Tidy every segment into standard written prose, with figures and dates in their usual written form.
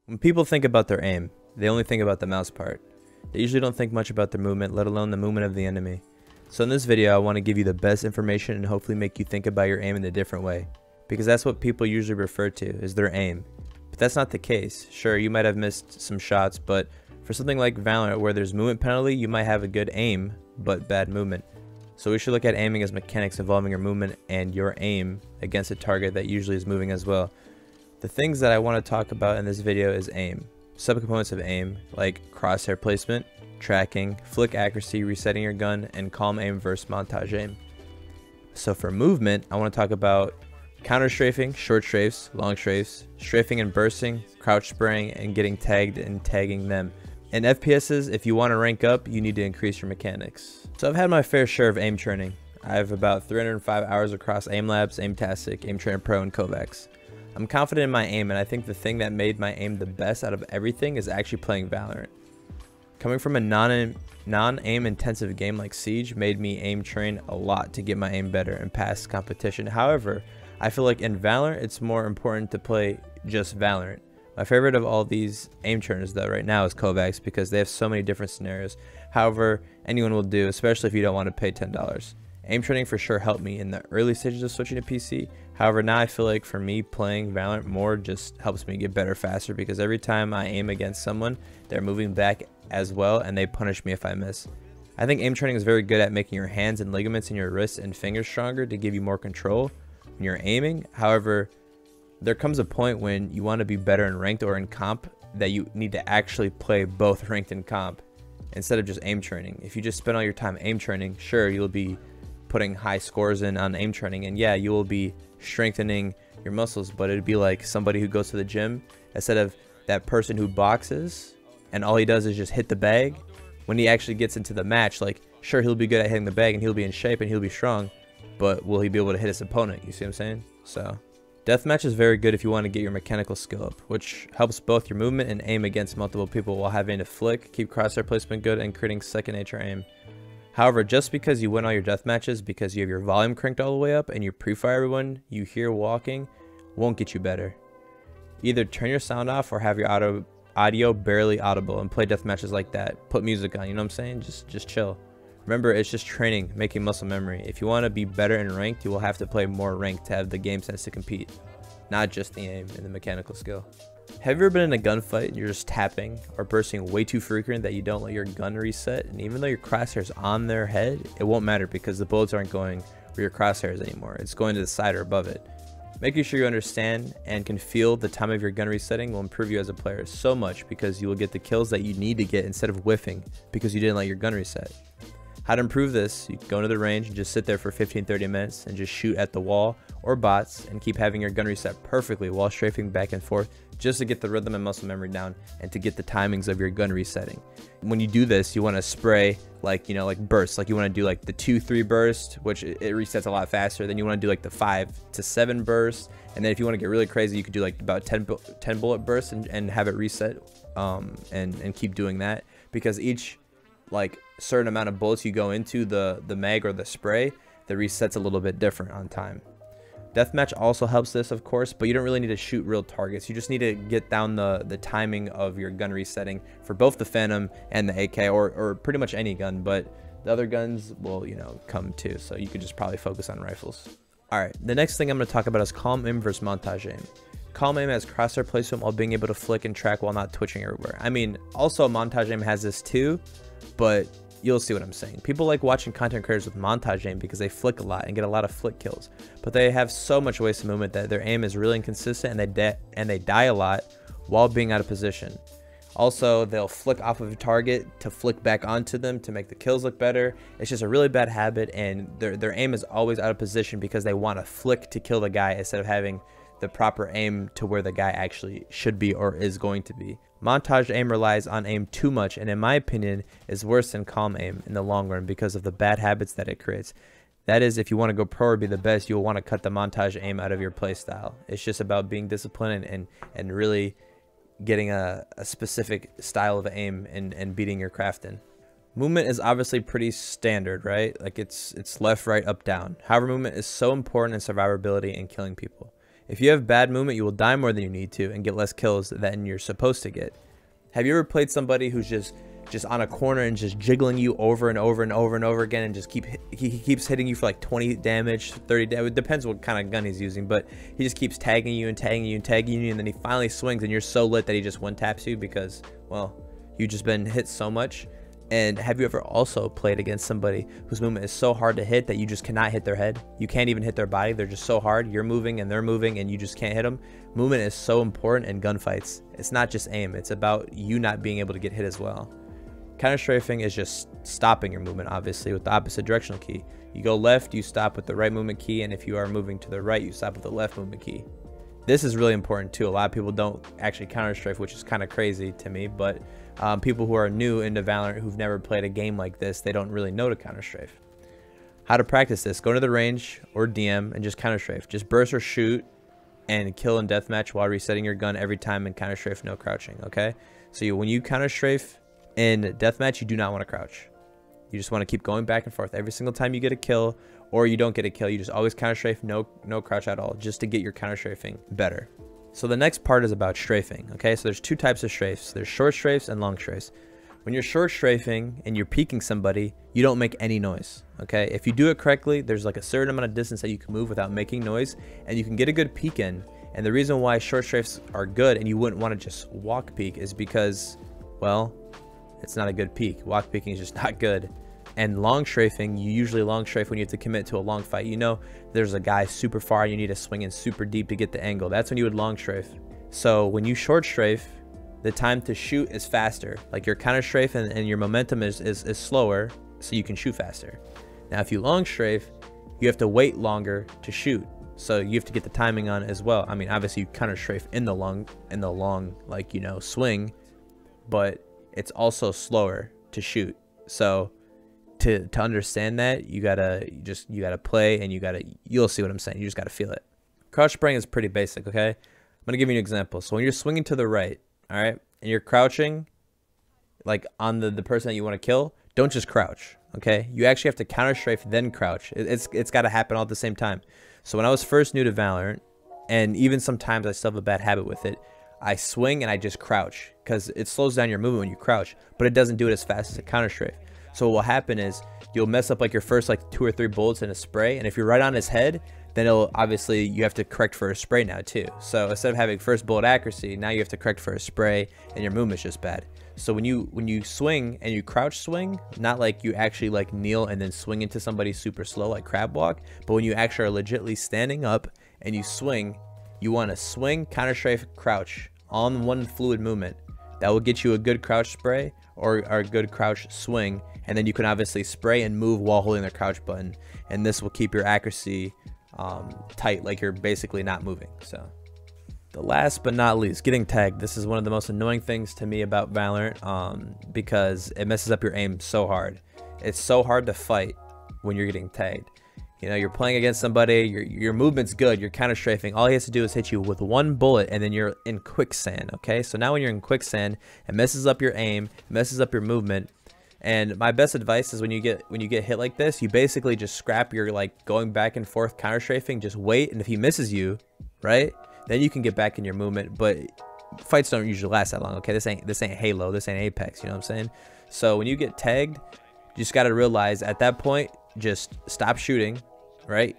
When people think about their aim, they only think about the mouse part. They usually don't think much about their movement, let alone the movement of the enemy. So in this video, I want to give you the best information and hopefully make you think about your aim in a different way. Because that's what people usually refer to, is their aim. But that's not the case. Sure, you might have missed some shots, but for something like Valorant where there's movement penalty, you might have a good aim, but bad movement. So we should look at aiming as mechanics involving your movement and your aim against a target that usually is moving as well. The things that I want to talk about in this video is aim. Subcomponents of aim, like crosshair placement, tracking, flick accuracy, resetting your gun, and calm aim versus montage aim. So for movement, I want to talk about counter strafing, short strafes, long strafes, strafing and bursting, crouch spraying, and getting tagged and tagging them. In FPSs, if you want to rank up, you need to increase your mechanics. So I've had my fair share of aim training. I have about 305 hours across Aim Labs, Aimtastic, Aim Trainer Pro, and Kovacs. I'm confident in my aim, and I think the thing that made my aim the best out of everything is actually playing Valorant. Coming from a non-aim intensive game like Siege made me aim train a lot to get my aim better and pass competition. However, I feel like in Valorant, it's more important to play just Valorant. My favorite of all these aim trainers though right now is Kovacs because they have so many different scenarios. However, anyone will do, especially if you don't want to pay $10. Aim training for sure helped me in the early stages of switching to PC. However, now I feel like for me, playing Valorant more just helps me get better faster because every time I aim against someone, they're moving back as well and they punish me if I miss. I think aim training is very good at making your hands and ligaments in your wrists and fingers stronger to give you more control when you're aiming. However, there comes a point when you want to be better in ranked or in comp that you need to actually play both ranked and comp instead of just aim training. If you just spend all your time aim training, sure, you'll be putting high scores in on aim training, and yeah, you will be strengthening your muscles, but it'd be like somebody who goes to the gym instead of that person who boxes and all he does is just hit the bag. When he actually gets into the match, like, sure, he'll be good at hitting the bag and he'll be in shape and he'll be strong, but will he be able to hit his opponent? You see what I'm saying? So deathmatch is very good if you want to get your mechanical skill up, which helps both your movement and aim against multiple people while having to flick, keep crosshair placement good, and creating second nature aim. However, just because you win all your death matches because you have your volume cranked all the way up and you pre-fire everyone you hear walking won't get you better. Either turn your sound off or have your audio barely audible and play death matches like that. Put music on, you know what I'm saying? Just chill. Remember, it's just training, making muscle memory. If you want to be better in ranked, you will have to play more ranked to have the game sense to compete, not just the aim and the mechanical skill. Have you ever been in a gunfight and you're just tapping or bursting way too frequent that you don't let your gun reset, and even though your crosshair's on their head, it won't matter because the bullets aren't going where your crosshairs anymore. It's going to the side or above it. Making sure you understand and can feel the time of your gun resetting will improve you as a player so much because you will get the kills that you need to get instead of whiffing because you didn't let your gun reset. How to improve this: you can go into the range and just sit there for 15-30 minutes and just shoot at the wall or bots and keep having your gun reset perfectly while strafing back and forth just to get the rhythm and muscle memory down and to get the timings of your gun resetting. When you do this, you want to spray like, you know, like bursts, like you want to do like the 2-3 burst, which it resets a lot faster. Then you want to do like the 5 to 7 burst, and then if you want to get really crazy, you could do like about 10 bullet bursts and have it reset and keep doing that, because each like certain amount of bullets you go into the mag or the spray, the reset's a little bit different on time. Deathmatch also helps this, of course, but you don't really need to shoot real targets. You just need to get down the timing of your gun resetting for both the Phantom and the AK, or pretty much any gun, but the other guns will, you know, come too, so you could just probably focus on rifles. Alright, the next thing I'm going to talk about is calm aim versus montage aim. Calm aim has crosshair placement while being able to flick and track while not twitching everywhere. I mean, also montage aim has this too, but you'll see what I'm saying. People like watching content creators with montage aim because they flick a lot and get a lot of flick kills, but they have so much wasted movement that their aim is really inconsistent and they die a lot while being out of position. Also, they'll flick off of a target to flick back onto them to make the kills look better. It's just a really bad habit, and their aim is always out of position because they want to flick to kill the guy instead of having the proper aim to where the guy actually should be or is going to be. Montage aim relies on aim too much, and in my opinion is worse than calm aim in the long run because of the bad habits that it creates. That is, if you want to go pro or be the best, you'll want to cut the montage aim out of your playstyle. It's just about being disciplined and really getting a specific style of aim and beating your craft in. Movement is obviously pretty standard, right? Like it's left, right, up, down. However, movement is so important in survivability and killing people. If you have bad movement, you will die more than you need to and get less kills than you're supposed to get. Have you ever played somebody who's just on a corner and just jiggling you over and over and over and over again, and just he keeps hitting you for like 20 damage, 30 damage? It depends what kind of gun he's using, but he just keeps tagging you and tagging you and tagging you, and then he finally swings and you're so lit that he just one taps you because, well, you've just been hit so much. And have you ever also played against somebody whose movement is so hard to hit that you just cannot hit their head? You can't even hit their body. They're just so hard. You're moving and they're moving and you just can't hit them. Movement is so important in gunfights. It's not just aim. It's about you not being able to get hit as well. Counter strafing is just stopping your movement, obviously, with the opposite directional key. You go left, you stop with the right movement key, and if you are moving to the right, you stop with the left movement key. This is really important too. A lot of people don't actually counter strafe, which is kind of crazy to me, but people who are new into Valorant, who've never played a game like this, they don't really know to counter strafe. How to practice this: go to the range or DM and just counter strafe. Just burst or shoot and kill in deathmatch while resetting your gun every time, and counter strafe, no crouching. Okay, so when you counter strafe in deathmatch, you do not want to crouch. You just want to keep going back and forth every single time you get a kill, or you don't get a kill. You just always counter strafe, no crouch at all, just to get your counter strafing better. So the next part is about strafing. Okay, so there's two types of strafes. There's short strafes and long strafes. When you're short strafing and you're peeking somebody, you don't make any noise. Okay, if you do it correctly, there's like a certain amount of distance that you can move without making noise, and you can get a good peek in. And the reason why short strafes are good and you wouldn't want to just walk peek is because, well, it's not a good peek. Walk peeking is just not good. And long strafing, you usually long strafe when you have to commit to a long fight. You know, there's a guy super far and you need to swing in super deep to get the angle. That's when you would long strafe. So when you short strafe, the time to shoot is faster. Like your counter strafe and your momentum is slower, so you can shoot faster. Now if you long strafe, you have to wait longer to shoot, so you have to get the timing on as well. I mean, obviously you counter strafe in the long like, you know, swing, but it's also slower to shoot. So to understand that, you gotta play, and you'll see what I'm saying. You just gotta feel it. Crouch spraying is pretty basic. Okay, I'm gonna give you an example. So when you're swinging to the right, all right, and you're crouching like on the person that you want to kill, don't just crouch. Okay, you actually have to counter strafe then crouch. It's got to happen all at the same time. So when I was first new to Valorant, and even sometimes I still have a bad habit with it, I swing and I just crouch because it slows down your movement when you crouch, but it doesn't do it as fast as a counter strafe. So what will happen is you'll mess up like your first like 2 or 3 bullets in a spray, and if you're right on his head, then it'll obviously, you have to correct for a spray now too. So instead of having first bullet accuracy, now you have to correct for a spray, and your movement's just bad. So when you swing and you crouch swing, not like you actually like kneel and then swing into somebody super slow like crab walk, but when you actually are legitly standing up and you swing, you want to swing, counter strafe, crouch on one fluid movement. That will get you a good crouch spray or a good crouch swing, and then you can obviously spray and move while holding the crouch button, and this will keep your accuracy tight, like you're basically not moving. So the last but not least, getting tagged. This is one of the most annoying things to me about Valorant, because it messes up your aim so hard. It's so hard to fight when you're getting tagged. You know, you're playing against somebody, your movement's good, you're counter strafing. All he has to do is hit you with one bullet, and then you're in quicksand. Okay, so now when you're in quicksand, it messes up your aim, messes up your movement. And my best advice is when you get hit like this, you basically just scrap your like going back and forth counter strafing. Just wait, and if he misses you, right, then you can get back in your movement. But fights don't usually last that long. Okay, this ain't Halo, this ain't Apex. You know what I'm saying? So when you get tagged, you just got to realize at that point, just stop shooting, right?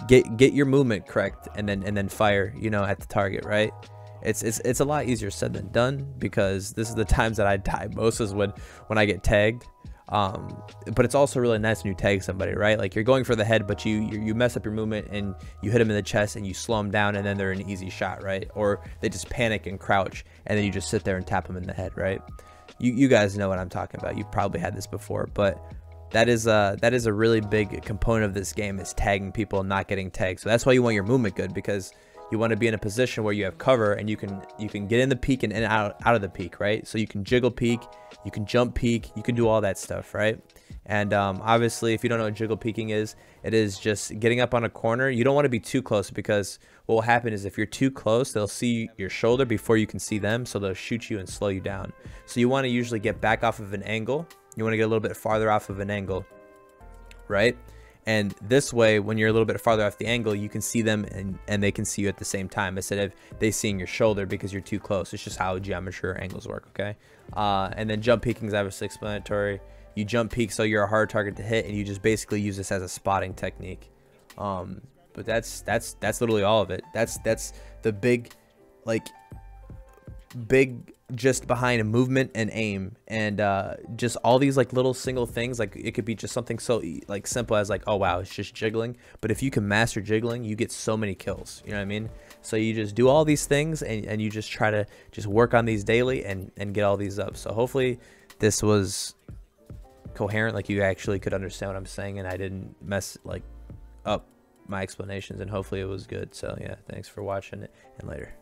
Get your movement correct, and then fire, you know, at the target, right? It's a lot easier said than done, because this is the times that I die most, is when I get tagged. But it's also really nice when you tag somebody, right? Like you're going for the head, but you mess up your movement and you hit them in the chest and you slow them down, and then they're an easy shot, right? Or they just panic and crouch, and then you just sit there and tap them in the head, right? You guys know what I'm talking about. You've probably had this before, but that is a really big component of this game, is tagging people and not getting tagged. So that's why you want your movement good, because you want to be in a position where you have cover and you can get in the peak and out of the peak, right? So you can jiggle peek, you can jump peek, you can do all that stuff, right? And obviously, if you don't know what jiggle peeking is, it is just getting up on a corner. You don't want to be too close, because what will happen is if you're too close, they'll see your shoulder before you can see them, so they'll shoot you and slow you down. So you want to usually get back off of an angle. You want to get a little bit farther off of an angle, right? And this way, when you're a little bit farther off the angle, you can see them and they can see you at the same time instead of they seeing your shoulder because you're too close. It's just how geometry or angles work, okay? And then jump peeking is obviously explanatory. You jump peek so you're a hard target to hit, and you just basically use this as a spotting technique. But that's literally all of it. That's the big just behind a movement and aim, and just all these like little single things. Like it could be just something so like simple as like, oh wow, it's just jiggling. But if you can master jiggling, you get so many kills, you know what I mean? So you just do all these things, and you just try to just work on these daily and get all these up. So hopefully this was coherent, like you actually could understand what I'm saying, and I didn't mess like up my explanations, and hopefully it was good. So yeah, thanks for watching it, and later.